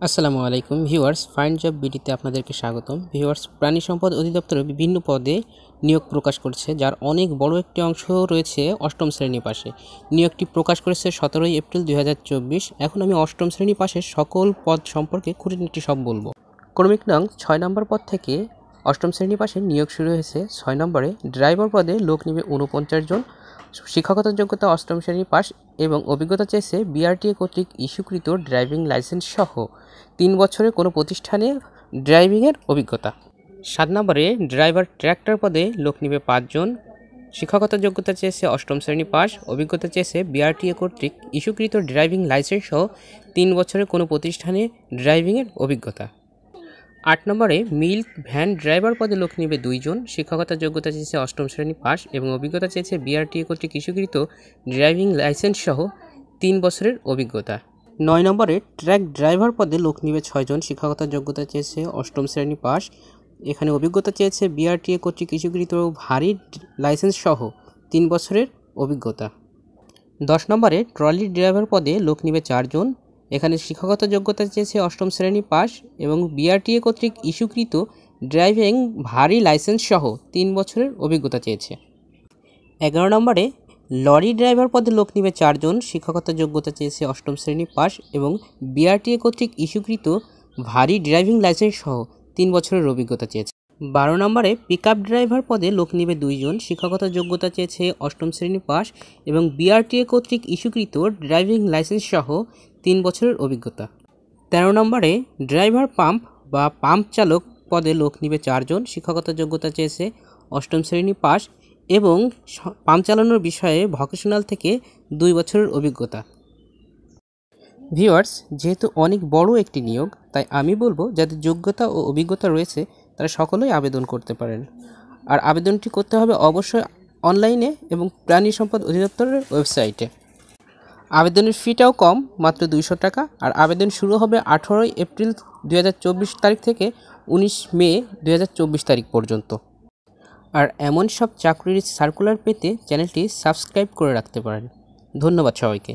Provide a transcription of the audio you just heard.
আসসালামু আলাইকুম viewers, find job বিডিতে আপনাদেরকে স্বাগতম। ভিউয়ার্স, প্রাণী সম্পদ অধিদপ্তরে বিভিন্ন পদে নিয়োগ প্রকাশ করছে, যার অনেক বড় একটি অংশ রয়েছে অষ্টম শ্রেণী পাশে। নিয়োগটি প্রকাশ করেছে 17 এপ্রিল 2024। এখন আমি অষ্টম শ্রেণী পাশের সকল পদ সম্পর্কে খুঁটিনাটি সব বলবো। ক্রমিক নং 6 নম্বর পদ থেকে অষ্টম শ্রেণী পাশে নিয়োগ শুরু হয়েছে। 6 নম্বরে ড্রাইভার পদে লোক নেবে 49 জন। শিক্ষাগত যোগ্যতা অষ্টম শ্রেণী পাস এবং অভিজ্ঞতা চেয়েছে বিআরটিএ কর্তৃক ইস্যুকৃত ড্রাইভিং লাইসেন্স সহ 3 বছরের কোনো প্রতিষ্ঠানে ড্রাইভিংয়ের অভিজ্ঞতা। 7 নম্বরে ড্রাইভার ট্র্যাক্টর পদে লোক নেবে 5 জন। শিক্ষাগত যোগ্যতা চেয়েছে অষ্টম শ্রেণী পাস, অভিজ্ঞতা চেয়েছে বিআরটিএ কর্তৃক ইস্যুকৃত ড্রাইভিং লাইসেন্স সহ 3 বছরের কোনো প্রতিষ্ঠানে ড্রাইভিংয়ের অভিজ্ঞতা। 8 নম্বরে মিল্ক ভ্যান ড্রাইভার পদে লোক নেবে 2 জন। শিক্ষাগত যোগ্যতা চেয়েছে অষ্টম শ্রেণী পাস এবং অভিজ্ঞতা চেয়েছে বিআরটিএ কর্তৃক ইস্যুকৃত ড্রাইভিং লাইসেন্স সহ 3 বছরের অভিজ্ঞতা। 9 নম্বরে ট্রাক ড্রাইভার পদে লোক নেবে 6 জন। শিক্ষাগত যোগ্যতা চেয়েছে অষ্টম শ্রেণী পাস, এখানে অভিজ্ঞতা চেয়েছে বিআরটিএ কর্তৃক ইস্যুকৃত ভারী লাইসেন্স সহ 3 বছরের অভিজ্ঞতা। 10 নম্বরে ট্রলি ড্রাইভার পদে লোক নেবে 4 জন। এখানে শিক্ষাগত যোগ্যতা চেয়েছে অষ্টম শ্রেণী পাস এবং বিআরটিএ কর্তৃক ইস্যুকৃত ড্রাইভিং ভারী লাইসেন্স সহ 3 বছরের অভিজ্ঞতা চেয়েছে। 11 নম্বরে লরি ড্রাইভার পদে লোক নেবে 4 জন। শিক্ষাগত যোগ্যতা চেয়েছে অষ্টম শ্রেণী পাস এবং বিআরটিএ কর্তৃক ইস্যুকৃত ভারী ড্রাইভিং লাইসেন্স সহ 3 বছরের অভিজ্ঞতা চেয়েছে। 12 নম্বরে পিকআপ ড্রাইভার পদে লোক নেবে 2 জন। শিক্ষাগত যোগ্যতা চেয়েছে অষ্টম শ্রেণী পাস এবং বিআরটিএ কর্তৃক ইস্যুকৃত ড্রাইভিং লাইসেন্স সহ 3 বছরের অভিজ্ঞতা। 13 নম্বরে ড্রাইভার পাম্প বা পাম্প চালক পদে লোক নেবে 4 জন। শিক্ষাগত যোগ্যতা চেয়েছে অষ্টম শ্রেণী পাস এবং পাম্প চালানোর বিষয়ে ভোকেশনাল থেকে 2 বছরের অভিজ্ঞতা। ভিউয়ার্স, যেহেতু অনেক বড় একটি নিয়োগ, তাই আমি বলবো যাদের যোগ্যতা ও অভিজ্ঞতা রয়েছে তারা সকলেই আবেদন করতে পারেন। আর আবেদনটি করতে হবে অবশ্যই অনলাইনে এবং প্রাণী সম্পদ অধিদপ্তরের ওয়েবসাইটে। আবেদনের ফিটাও কম, মাত্র 200 টাকা। আর আবেদন শুরু হবে 18 এপ্রিল 2024 তারিখ থেকে 19 মে 2024 তারিখ পর্যন্ত। আর এমন সব চাকরির সার্কুলার পেতে চ্যানেলটি সাবস্ক্রাইব করে রাখতে পারেন। ধন্যবাদ সবাইকে।